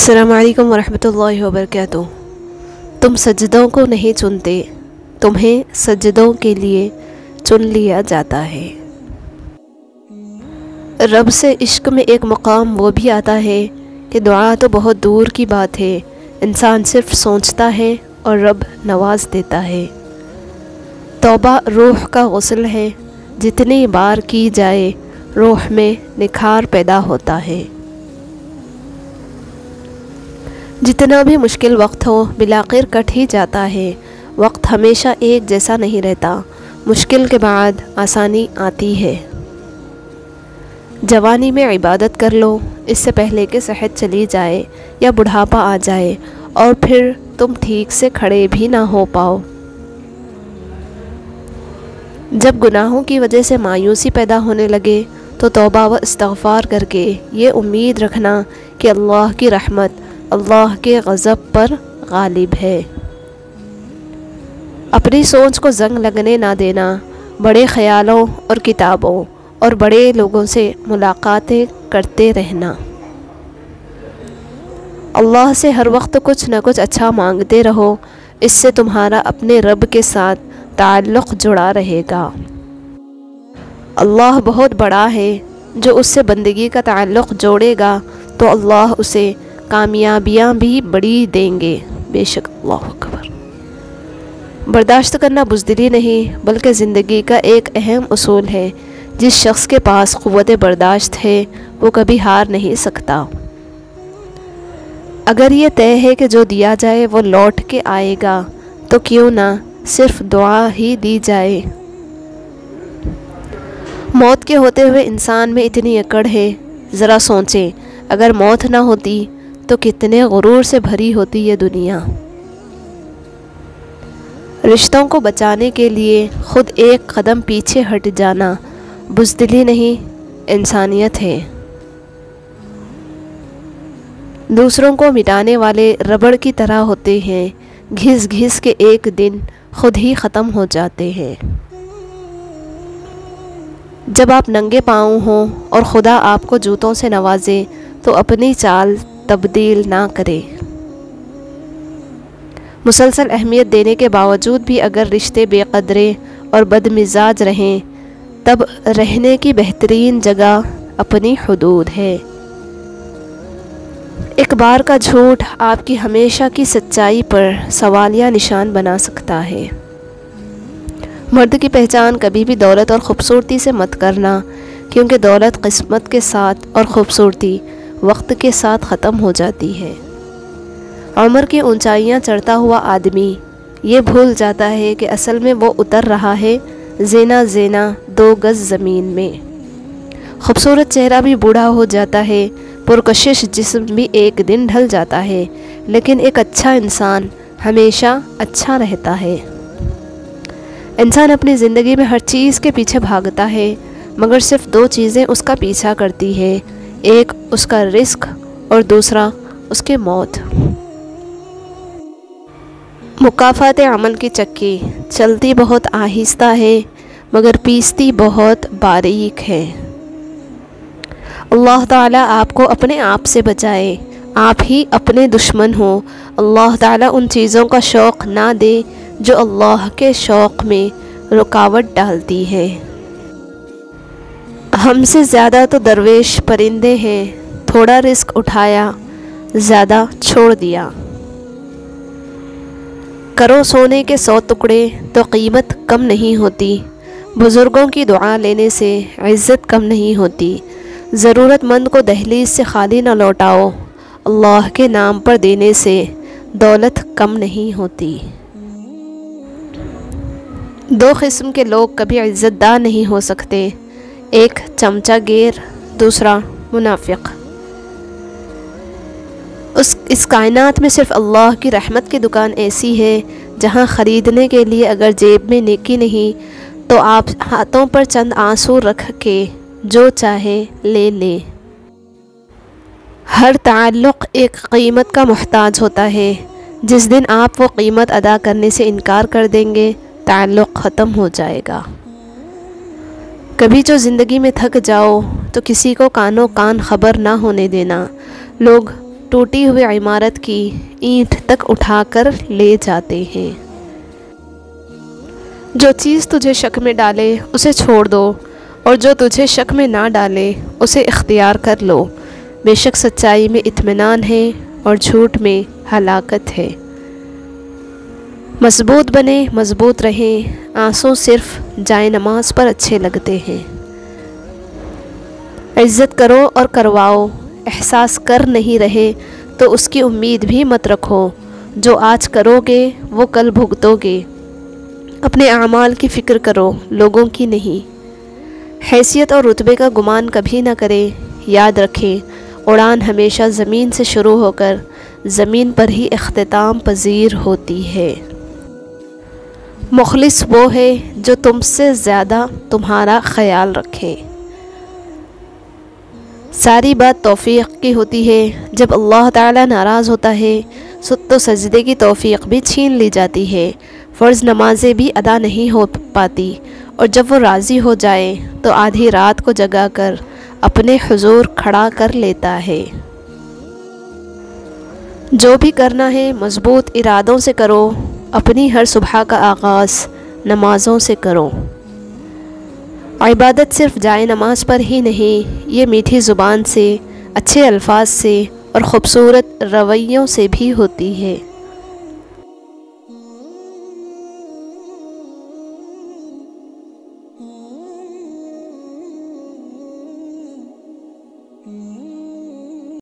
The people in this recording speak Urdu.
السلام علیکم ورحمۃ اللہ وبرکاتہ۔ تم سجدوں کو نہیں چنتے، تمہیں سجدوں کے لیے چن لیا جاتا ہے۔ رب سے عشق میں ایک مقام وہ بھی آتا ہے کہ دعا تو بہت دور کی بات ہے، انسان صرف سوچتا ہے اور رب نواز دیتا ہے۔ توبہ روح کا غسل ہے، جتنی بار کی جائے روح میں نکھار پیدا ہوتا ہے۔ جتنا بھی مشکل وقت ہو بالآخر کٹ ہی جاتا ہے۔ وقت ہمیشہ ایک جیسا نہیں رہتا، مشکل کے بعد آسانی آتی ہے۔ جوانی میں عبادت کر لو، اس سے پہلے کہ صحت چلی جائے یا بڑھاپا آ جائے اور پھر تم ٹھیک سے کھڑے بھی نہ ہو پاؤ۔ جب گناہوں کی وجہ سے مایوسی پیدا ہونے لگے تو توبہ و استغفار کر کے یہ امید رکھنا کہ اللہ کی رحمت اللہ کے غضب پر غالب ہے۔ اپنی سوچ کو زنگ لگنے نہ دینا، بڑے خیالوں اور کتابوں اور بڑے لوگوں سے ملاقاتیں کرتے رہنا۔ اللہ سے ہر وقت کچھ نہ کچھ اچھا مانگتے رہو، اس سے تمہارا اپنے رب کے ساتھ تعلق جڑا رہے گا۔ اللہ بہت بڑا ہے، جو اس سے بندگی کا تعلق جوڑے گا تو اللہ اسے کامیابیاں بھی بڑی دیں گے۔ بے شک اللہ اکبر۔ برداشت کرنا بزدلی نہیں بلکہ زندگی کا ایک اہم اصول ہے۔ جس شخص کے پاس قوت برداشت ہے وہ کبھی ہار نہیں سکتا۔ اگر یہ طے ہے کہ جو دیا جائے وہ لوٹ کے آئے گا تو کیوں نہ صرف دعا ہی دی جائے۔ موت کے ہوتے ہوئے انسان میں اتنی اکڑ ہے، ذرا سوچیں اگر موت نہ ہوتی تو کتنے غرور سے بھری ہوتی یہ دنیا۔ رشتوں کو بچانے کے لیے خود ایک قدم پیچھے ہٹ جانا بزدلی نہیں، انسانیت ہے۔ دوسروں کو مٹانے والے ربڑ کی طرح ہوتے ہیں، گھس گھس کے ایک دن خود ہی ختم ہو جاتے ہیں۔ جب آپ ننگے پاؤں ہوں اور خدا آپ کو جوتوں سے نوازے تو اپنی چال تبدیل نہ کرے۔ مسلسل اہمیت دینے کے باوجود بھی اگر رشتے بے قدرے اور بد مزاج رہیں تب رہنے کی بہترین جگہ اپنی حدود ہے۔ ایک بار کا جھوٹ آپ کی ہمیشہ کی سچائی پر سوالیہ نشان بنا سکتا ہے۔ مرد کی پہچان کبھی بھی دولت اور خوبصورتی سے مت کرنا، کیونکہ دولت قسمت کے ساتھ اور خوبصورتی وقت کے ساتھ ختم ہو جاتی ہے۔ عمر کی اونچائیاں چڑھتا ہوا آدمی یہ بھول جاتا ہے کہ اصل میں وہ اتر رہا ہے زینا 2 گز زمین میں۔ خوبصورت چہرہ بھی بوڑھا ہو جاتا ہے، پرکشش جسم بھی ایک دن ڈھل جاتا ہے، لیکن ایک اچھا انسان ہمیشہ اچھا رہتا ہے۔ انسان اپنی زندگی میں ہر چیز کے پیچھے بھاگتا ہے مگر صرف 2 چیزیں اس کا پیچھا کرتی ہے، ایک اس کا رزق اور دوسرا اس کی موت۔ مکافات عمل کی چکی چلتی بہت آہستہ ہے مگر پیستی بہت باریک ہے۔ اللہ تعالیٰ آپ کو اپنے آپ سے بچائے، آپ ہی اپنے دشمن ہو۔ اللہ تعالیٰ ان چیزوں کا شوق نہ دے جو اللہ کے شوق میں رکاوٹ ڈالتی ہے۔ ہم سے زیادہ تو درویش پرندے ہیں، تھوڑا رزق اٹھایا زیادہ چھوڑ دیا۔ کرو سونے کے 100 ٹکڑے تو قیمت کم نہیں ہوتی، بزرگوں کی دعا لینے سے عزت کم نہیں ہوتی۔ ضرورت مند کو دہلیز سے خالی نہ لوٹاؤ، اللہ کے نام پر دینے سے دولت کم نہیں ہوتی۔ 2 قسم کے لوگ کبھی عزت دار نہیں ہو سکتے، ایک چمچہ گیر، دوسرا منافق۔ اس کائنات میں صرف اللہ کی رحمت کی دکان ایسی ہے جہاں خریدنے کے لیے اگر جیب میں نیکی نہیں تو آپ ہاتھوں پر چند آنسو رکھ کے جو چاہے لے لے۔ ہر تعلق ایک قیمت کا محتاج ہوتا ہے، جس دن آپ وہ قیمت ادا کرنے سے انکار کر دیں گے تعلق ختم ہو جائے گا۔ کبھی جو زندگی میں تھک جاؤ تو کسی کو کانوں کان خبر نہ ہونے دینا۔ لوگ ٹوٹی ہوئی عمارت کی اینٹ تک اٹھا کر لے جاتے ہیں۔ جو چیز تجھے شک میں ڈالے اسے چھوڑ دو، اور جو تجھے شک میں نہ ڈالے اسے اختیار کر لو۔ بے شک سچائی میں اطمینان ہے اور جھوٹ میں ہلاکت ہے۔ مضبوط بنے، مضبوط رہیں، آنسو صرف جائے نماز پر اچھے لگتے ہیں۔ عزت کرو اور کرواؤ، احساس کر نہیں رہے تو اس کی امید بھی مت رکھو۔ جو آج کرو گے وہ کل بھگتو گے۔ اپنے اعمال کی فکر کرو، لوگوں کی نہیں۔ حیثیت اور رتبے کا گمان کبھی نہ کرے۔ یاد رکھیں، اڑان ہمیشہ زمین سے شروع ہو کر زمین پر ہی اختتام پذیر ہوتی ہے۔ مخلص وہ ہے جو تم سے زیادہ تمہارا خیال رکھے۔ ساری بات توفیق کی ہوتی ہے۔ جب اللہ تعالیٰ ناراض ہوتا ہے تو سجدے کی توفیق بھی چھین لی جاتی ہے، فرض نمازیں بھی ادا نہیں ہو پاتی، اور جب وہ راضی ہو جائے تو آدھی رات کو جگا کر اپنے حضور کھڑا کر لیتا ہے۔ جو بھی کرنا ہے مضبوط ارادوں سے کرو، اپنی ہر صبح کا آغاز نمازوں سے کرو۔ عبادت صرف جائے نماز پر ہی نہیں، یہ میٹھی زبان سے، اچھے الفاظ سے اور خوبصورت رویوں سے بھی ہوتی ہے۔